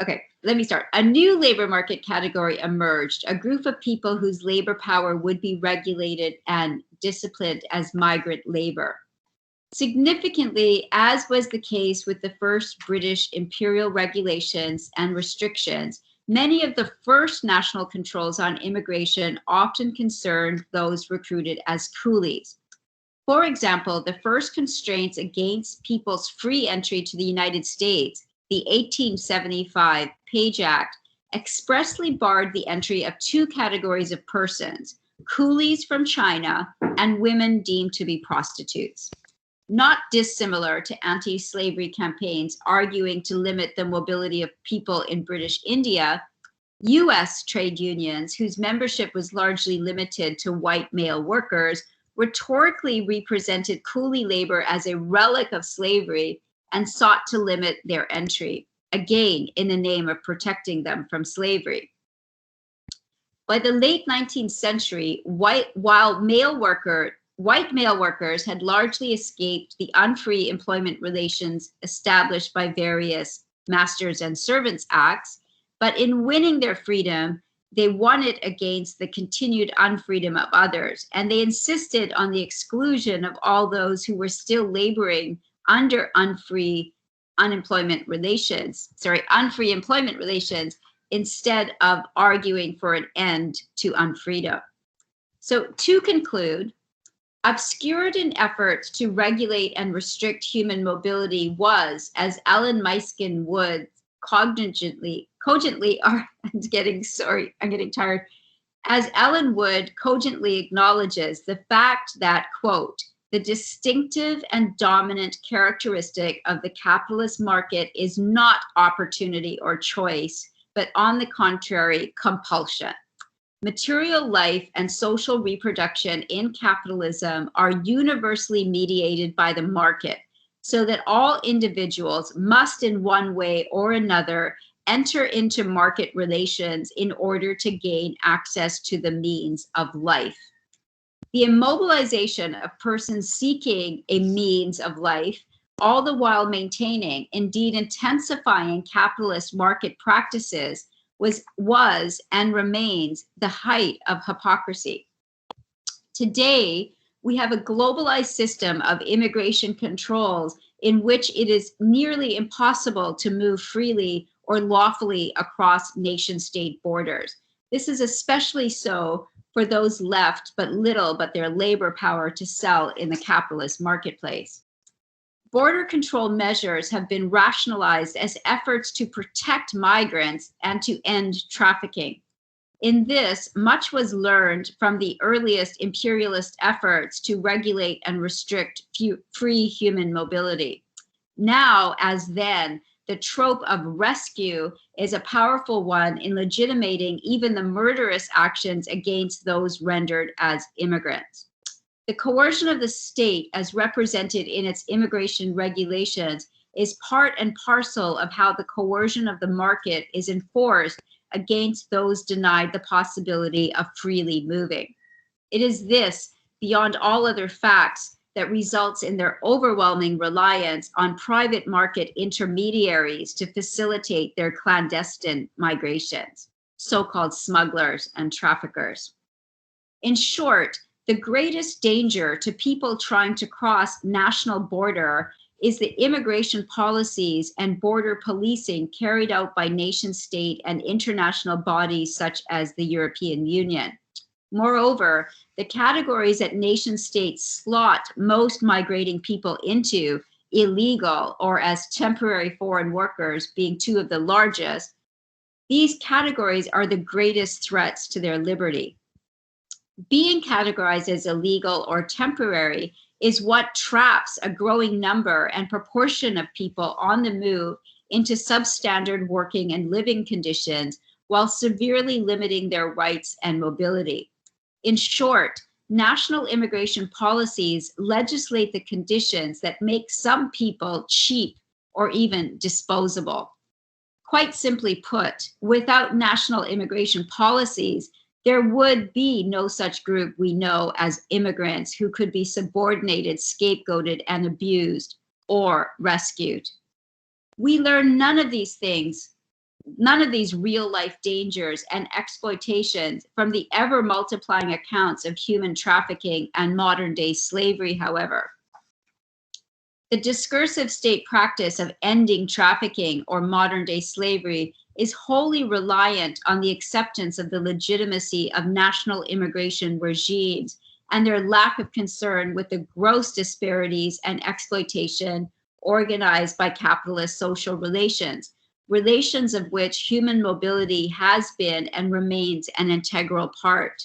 Okay, let me start. A new labor market category emerged, a group of people whose labor power would be regulated and disciplined as migrant labor. Significantly, as was the case with the first British imperial regulations and restrictions, many of the first national controls on immigration often concerned those recruited as coolies. For example, the first constraints against people's free entry to the United States, the 1875 Page Act, expressly barred the entry of two categories of persons, coolies from China and women deemed to be prostitutes. Not dissimilar to anti-slavery campaigns arguing to limit the mobility of people in British India, US trade unions, whose membership was largely limited to white male workers, rhetorically represented coolie labor as a relic of slavery and sought to limit their entry, again in the name of protecting them from slavery. By the late 19th century, white male workers had largely escaped the unfree employment relations established by various Masters and Servants Acts, but in winning their freedom, they won it against the continued unfreedom of others, and they insisted on the exclusion of all those who were still laboring under unfree unfree employment relations, instead of arguing for an end to unfreedom. So to conclude, obscured in efforts to regulate and restrict human mobility was, as Ellen Miskin Wood cogently, I'm getting tired. As Ellen Wood cogently acknowledges the fact that, quote, the distinctive and dominant characteristic of the capitalist market is not opportunity or choice, but on the contrary, compulsion. Material life and social reproduction in capitalism are universally mediated by the market, so that all individuals must in one way or another enter into market relations in order to gain access to the means of life. The immobilization of persons seeking a means of life, all the while maintaining, indeed intensifying capitalist market practices, was and remains the height of hypocrisy. Today, we have a globalized system of immigration controls in which it is nearly impossible to move freely or lawfully across nation-state borders. This is especially so for those left but their labor power to sell in the capitalist marketplace. Border control measures have been rationalized as efforts to protect migrants and to end trafficking. In this, much was learned from the earliest imperialist efforts to regulate and restrict free human mobility. Now, as then, the trope of rescue is a powerful one in legitimating even the murderous actions against those rendered as immigrants. The coercion of the state, as represented in its immigration regulations, is part and parcel of how the coercion of the market is enforced against those denied the possibility of freely moving. It is this, beyond all other facts, that results in their overwhelming reliance on private market intermediaries to facilitate their clandestine migrations, so-called smugglers and traffickers. In short, the greatest danger to people trying to cross national border is the immigration policies and border policing carried out by nation state and international bodies such as the European Union. Moreover, the categories that nation states slot most migrating people into, illegal or as temporary foreign workers being two of the largest, these categories are the greatest threats to their liberty. Being categorized as illegal or temporary is what traps a growing number and proportion of people on the move into substandard working and living conditions while severely limiting their rights and mobility. In short, national immigration policies legislate the conditions that make some people cheap or even disposable. Quite simply put, without national immigration policies, there would be no such group we know as immigrants who could be subordinated, scapegoated, and abused or rescued. We learn none of these things, none of these real-life dangers and exploitations from the ever-multiplying accounts of human trafficking and modern-day slavery, however. The discursive state practice of ending trafficking or modern-day slavery is wholly reliant on the acceptance of the legitimacy of national immigration regimes and their lack of concern with the gross disparities and exploitation organized by capitalist social relations, relations of which human mobility has been and remains an integral part.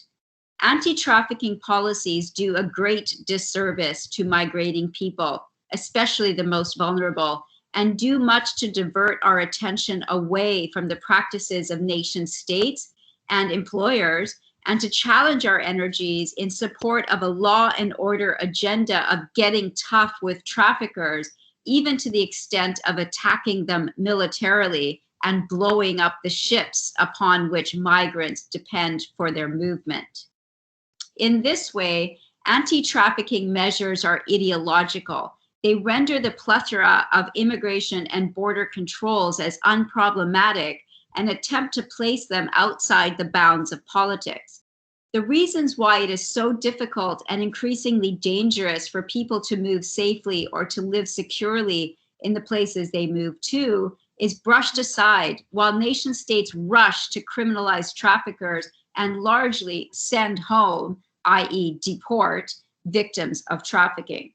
Anti-trafficking policies do a great disservice to migrating people, especially the most vulnerable, and do much to divert our attention away from the practices of nation states and employers, and to challenge our energies in support of a law and order agenda of getting tough with traffickers, even to the extent of attacking them militarily and blowing up the ships upon which migrants depend for their movement. In this way, anti-trafficking measures are ideological. They render the plethora of immigration and border controls as unproblematic and attempt to place them outside the bounds of politics. The reasons why it is so difficult and increasingly dangerous for people to move safely or to live securely in the places they move to is brushed aside while nation states rush to criminalize traffickers and largely send home, i.e. deport, victims of trafficking.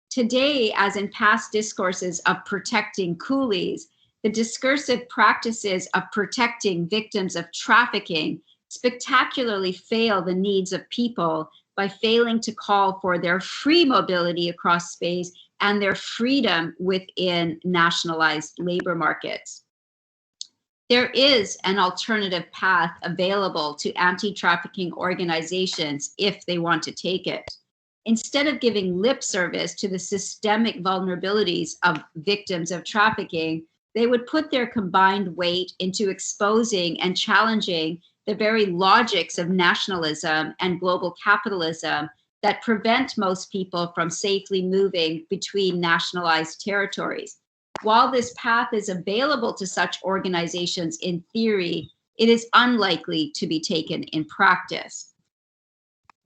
Today, as in past discourses of protecting coolies, the discursive practices of protecting victims of trafficking spectacularly fail the needs of people by failing to call for their free mobility across space and their freedom within nationalized labor markets. There is an alternative path available to anti-trafficking organizations if they want to take it. Instead of giving lip service to the systemic vulnerabilities of victims of trafficking, they would put their combined weight into exposing and challenging the very logics of nationalism and global capitalism that prevent most people from safely moving between nationalized territories. While this path is available to such organizations in theory, it is unlikely to be taken in practice.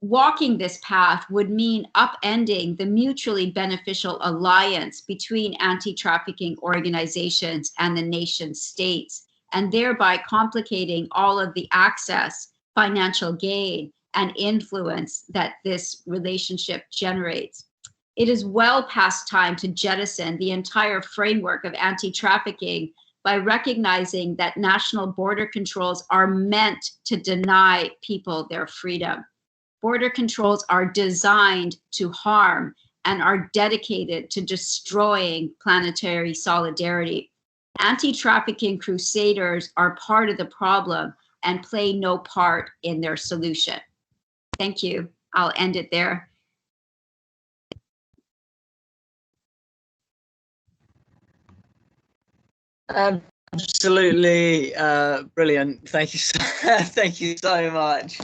Walking this path would mean upending the mutually beneficial alliance between anti-trafficking organizations and the nation states, and thereby complicating all of the access, financial gain, and influence that this relationship generates. It is well past time to jettison the entire framework of anti-trafficking by recognizing that national border controls are meant to deny people their freedom. Border controls are designed to harm and are dedicated to destroying planetary solidarity. Anti-trafficking crusaders are part of the problem and play no part in their solution. Thank you. I'll end it there. Absolutely brilliant. Thank you so, thank you so much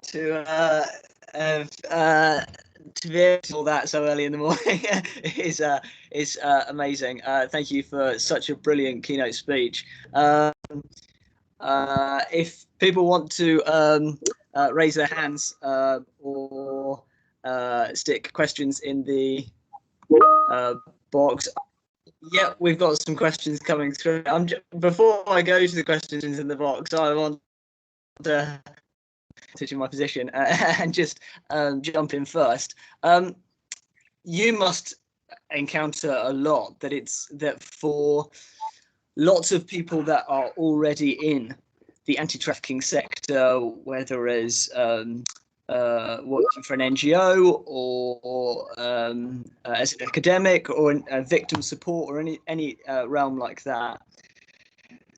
to be able to do all that so early in the morning is amazing. Thank you for such a brilliant keynote speech. If people want to raise their hands or stick questions in the box. Yeah, we've got some questions coming through. Before I go to the questions in the box, I want to switch my position and just jump in first. You must encounter a lot that for lots of people that are already in the anti-trafficking sector, whether as working for an NGO or as an academic or victim support or any realm like that,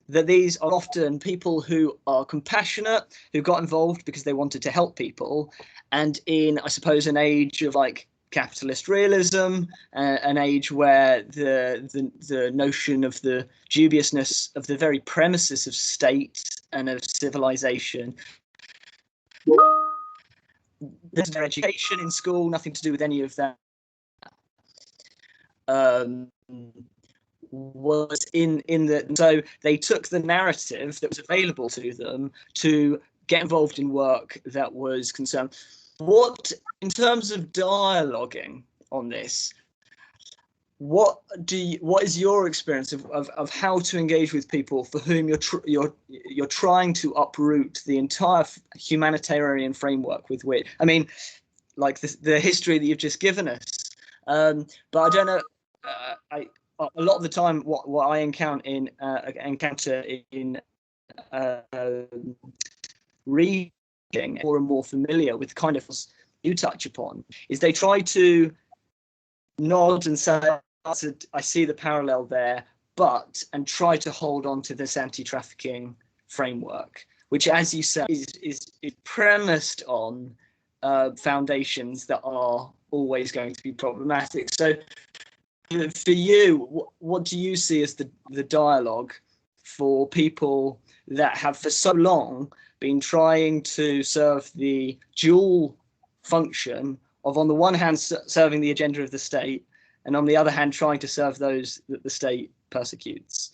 that these are often people who are compassionate, who got involved because they wanted to help people, and in, I suppose, an age of like capitalist realism, an age where the notion of the dubiousness of the very premises of state and of civilization, there's their education in school, nothing to do with any of that, was in the, so they took the narrative that was available to them to get involved in work that was concerned. What, in terms of dialoguing on this, what is your experience of how to engage with people for whom you're trying to uproot the entire humanitarian framework with which, I mean, like the history that you've just given us, but I don't know, a lot of the time what I encounter in reading more and more familiar with kind of you touch upon is they try to nod and say, I see the parallel there, and try to hold on to this anti-trafficking framework, which, as you say, is premised on foundations that are always going to be problematic. So for you, what do you see as the dialogue for people that have for so long been trying to serve the dual function of, on the one hand, serving the agenda of the state, and on the other hand, trying to serve those that the state persecutes?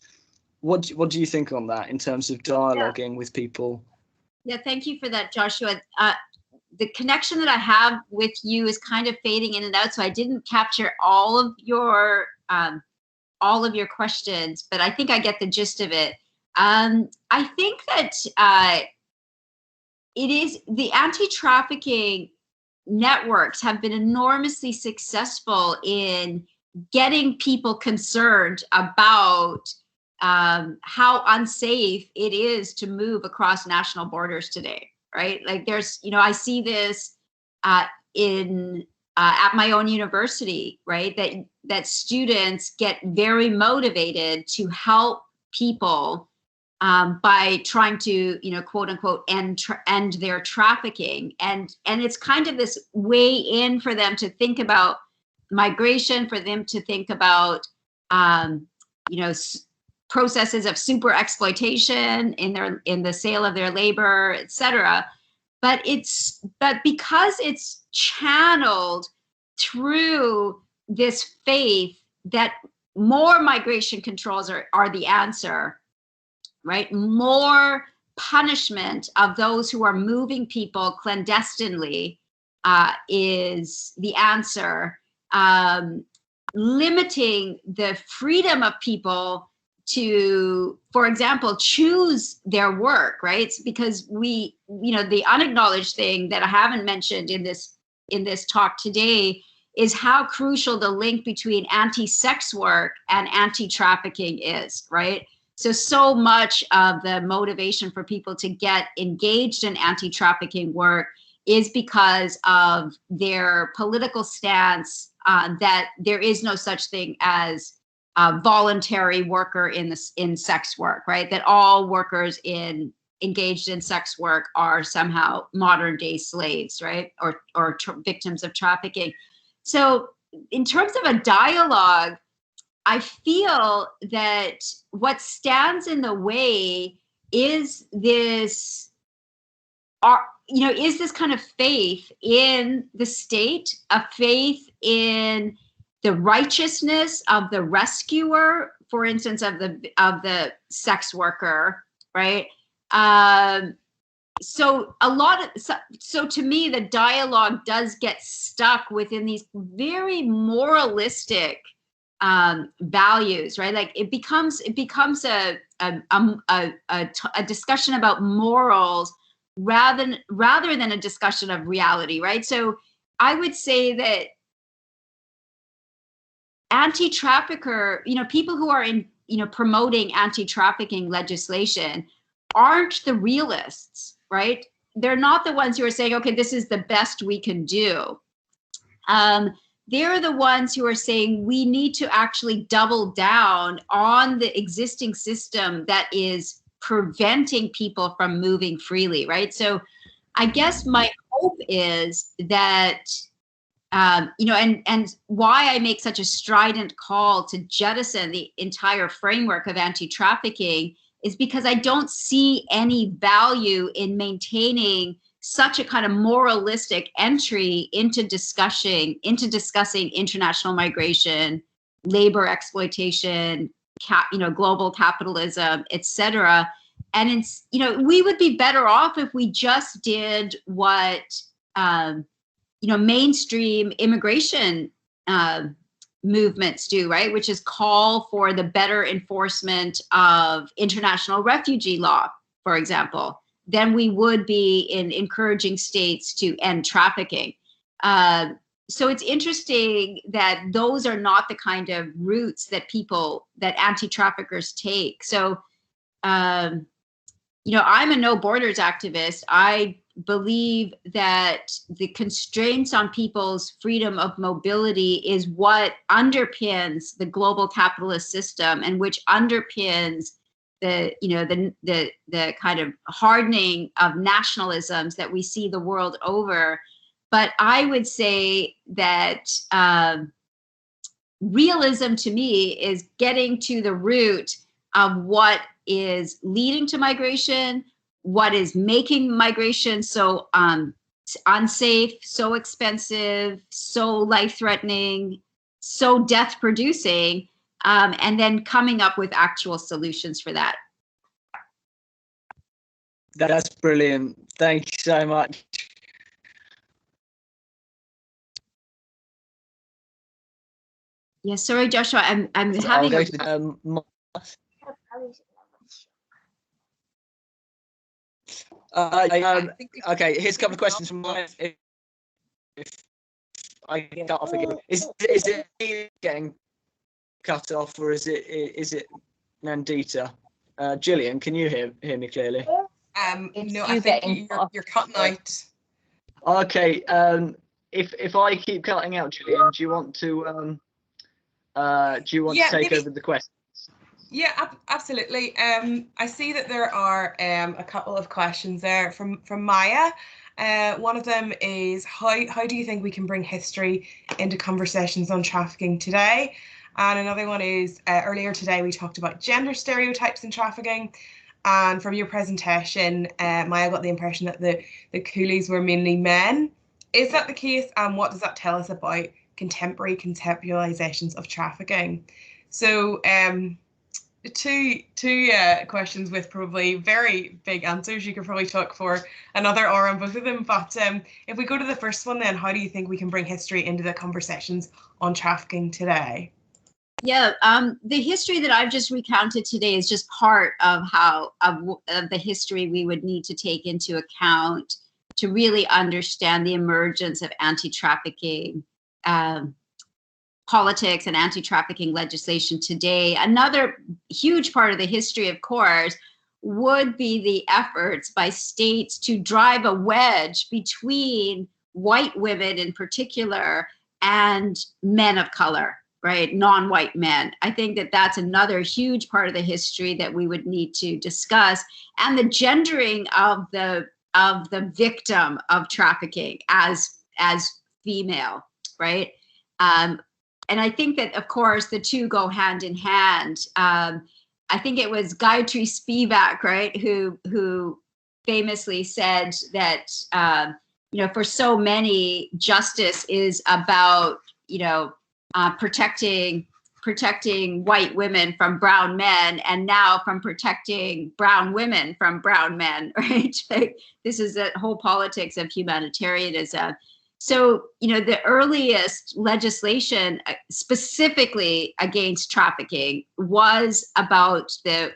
What do you think on that in terms of dialoguing with people? Yeah, thank you for that, Joshua. The connection that I have with you is kind of fading in and out, so I didn't capture all of your all of your questions, but I think I get the gist of it. I think that it is the anti-trafficking networks have been enormously successful in getting people concerned about how unsafe it is to move across national borders today, right? Like there's, I see this at my own university, right? That students get very motivated to help people by trying to, quote unquote, end their trafficking, and it's kind of this way in for them to think about migration, for them to think about, processes of super exploitation in the sale of their labor, etc. But because it's channeled through this faith that more migration controls are the answer, right? More punishment of those who are moving people clandestinely is the answer. Limiting the freedom of people to, for example, choose their work, right? It's because the unacknowledged thing that I haven't mentioned in this talk today is how crucial the link between anti-sex work and anti-trafficking is, right? So much of the motivation for people to get engaged in anti-trafficking work is because of their political stance that there is no such thing as a voluntary worker in sex work, right? That all workers engaged in sex work are somehow modern day slaves, right? Or victims of trafficking. So in terms of a dialogue, I feel that what stands in the way is this kind of faith in the state, a faith in the righteousness of the rescuer, for instance, of the sex worker, right? So to me, the dialogue does get stuck within these very moralistic values, right? Like it becomes a discussion about morals rather than a discussion of reality, right? So I would say that anti-trafficker, people who are promoting anti-trafficking legislation aren't the realists, right? They're not the ones who are saying, okay, this is the best we can do. They're the ones who are saying we need to actually double down on the existing system that is preventing people from moving freely, right? So I guess my hope is that, and why I make such a strident call to jettison the entire framework of anti-trafficking is because I don't see any value in maintaining such a kind of moralistic entry into discussing international migration, labor exploitation, global capitalism, etc. And it's, we would be better off if we just did what mainstream immigration movements do, right? Which is call for the better enforcement of international refugee law, for example, than we would be in encouraging states to end trafficking. So it's interesting that those are not the kind of routes that anti-traffickers take. So, I'm a no borders activist. I believe that the constraints on people's freedom of mobility is what underpins the global capitalist system, and which underpins the kind of hardening of nationalisms that we see the world over. But I would say that realism to me is getting to the root of what is leading to migration, what is making migration so unsafe, so expensive, so life-threatening, so death-producing, and then coming up with actual solutions for that. That's brilliant. Thank you so much. Yeah, sorry, Joshua, I'm So having I'll go to the, okay, here's a couple of questions from my. If I cut off again, is it me getting cut off, or is it Nandita? Gillian, can you hear me clearly? No, I think you're cutting out. Okay. If I keep cutting out, Gillian, do you want to to take over the question? Yeah, absolutely. I see that there are a couple of questions there from Maya. One of them is how do you think we can bring history into conversations on trafficking today? And another one is earlier today we talked about gender stereotypes in trafficking. And from your presentation, Maya got the impression that the coolies were mainly men. Is that the case? And what does that tell us about contemporary conceptualizations of trafficking? So two questions with probably very big answers. You could probably talk for another hour on both of them. But if we go to the first one, then how do you think we can bring history into the conversations on trafficking today? Yeah, the history that I've just recounted today is just part of of the history we would need to take into account to really understand the emergence of anti-trafficking politics and anti-trafficking legislation today. Another huge part of the history, of course, would be the efforts by states to drive a wedge between white women in particular and men of color, right? Non-white men. I think that that's another huge part of the history that we would need to discuss, and the gendering of the victim of trafficking as female, right? And I think that, of course, the two go hand in hand. I think it was Gayatri Spivak, right, who famously said that, for so many, justice is about, protecting white women from brown men, and now from protecting brown women from brown men, right? Like, this is the whole politics of humanitarianism. So, the earliest legislation specifically against trafficking was about the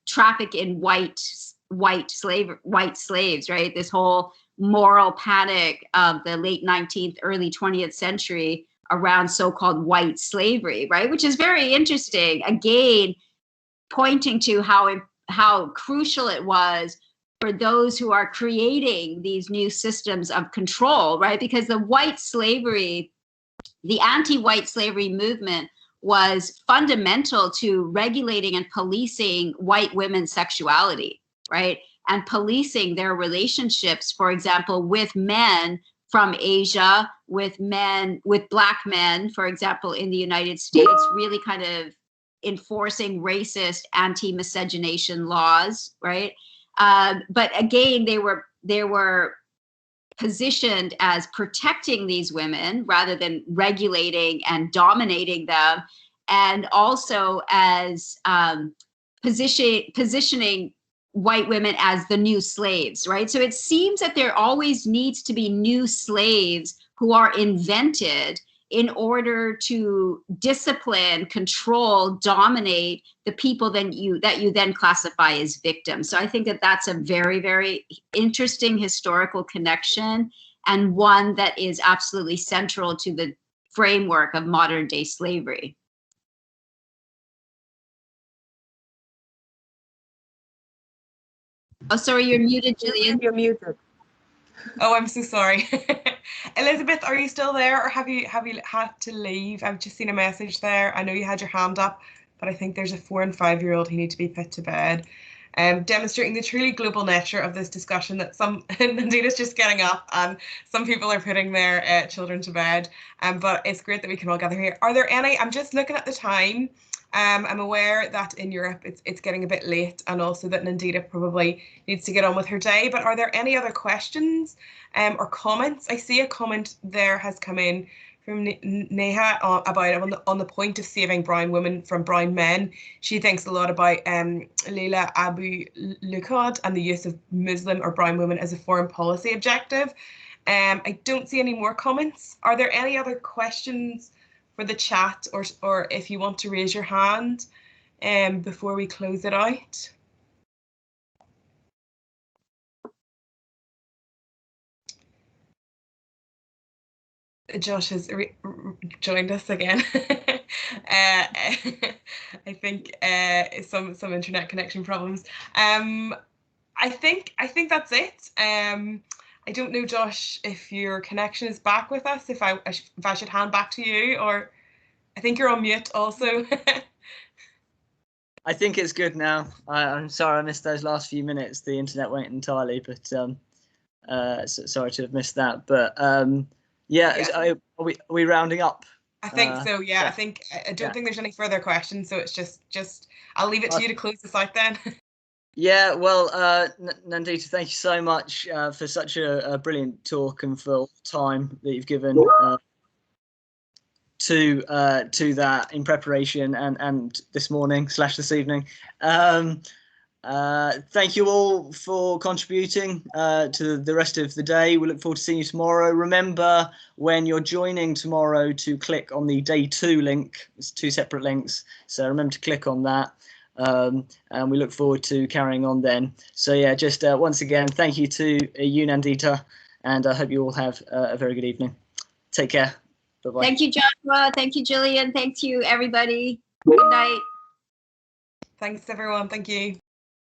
traffic in white slaves, right? This whole moral panic of the late 19th, early 20th century around so-called white slavery, right? Which is very interesting. Again, pointing to how crucial it was for those who are creating these new systems of control, right? Because the anti-white slavery movement was fundamental to regulating and policing white women's sexuality, right? And policing their relationships, for example, with men from Asia, with Black men, for example, in the United States, really kind of enforcing racist anti-miscegenation laws, right? But again, they were positioned as protecting these women rather than regulating and dominating them, and also as positioning white women as the new slaves, right? So it seems that there always needs to be new slaves who are invented in order to discipline, control, dominate the people that you then classify as victims. So I think that that's a very, very interesting historical connection, and one that is absolutely central to the framework of modern day slavery. Oh, sorry, you're muted, Gillian. You're muted. Oh, I'm so sorry. Elizabeth, are you still there, or have you had to leave? I've just seen a message there. I know you had your hand up, but I think there's a 4- and 5-year-old who need to be put to bed. Demonstrating the truly global nature of this discussion, that Nandita's just getting up and some people are putting their children to bed. But it's great that we can all gather here. Are there any? I'm just looking at the time. I'm aware that in Europe it's getting a bit late, and also that Nandita probably needs to get on with her day. But are there any other questions or comments? I see a comment there has come in from Neha about on the point of saving brown women from brown men. She thinks a lot about Leila Abu Lukhad and the use of Muslim or brown women as a foreign policy objective. I don't see any more comments. Are there any other questions for the chat, or if you want to raise your hand before we close it out. Josh has joined us again. I think some internet connection problems. I think that's it. I don't know, Josh, if your connection is back with us. If I should hand back to you, or I think you're on mute also. I think it's good now. I'm sorry I missed those last few minutes. The internet went entirely, but sorry to have missed that. But yeah. Are we rounding up? I think so. Yeah, I think I don't think there's any further questions. So it's just I'll leave it to you to close this out then. Yeah, well, Nandita, thank you so much for such a brilliant talk and for all the time that you've given to that in preparation and this morning / this evening. Thank you all for contributing to the rest of the day. We look forward to seeing you tomorrow. Remember, when you're joining tomorrow, to click on the day 2 link. It's 2 separate links, so remember to click on that. And we look forward to carrying on then. So yeah, just once again, thank you to you, Nandita, and I hope you all have a very good evening. Take care. Bye-bye. Thank you, Joshua. Thank you, Gillian. Thank you, everybody. Good night. Thanks, everyone. Thank you.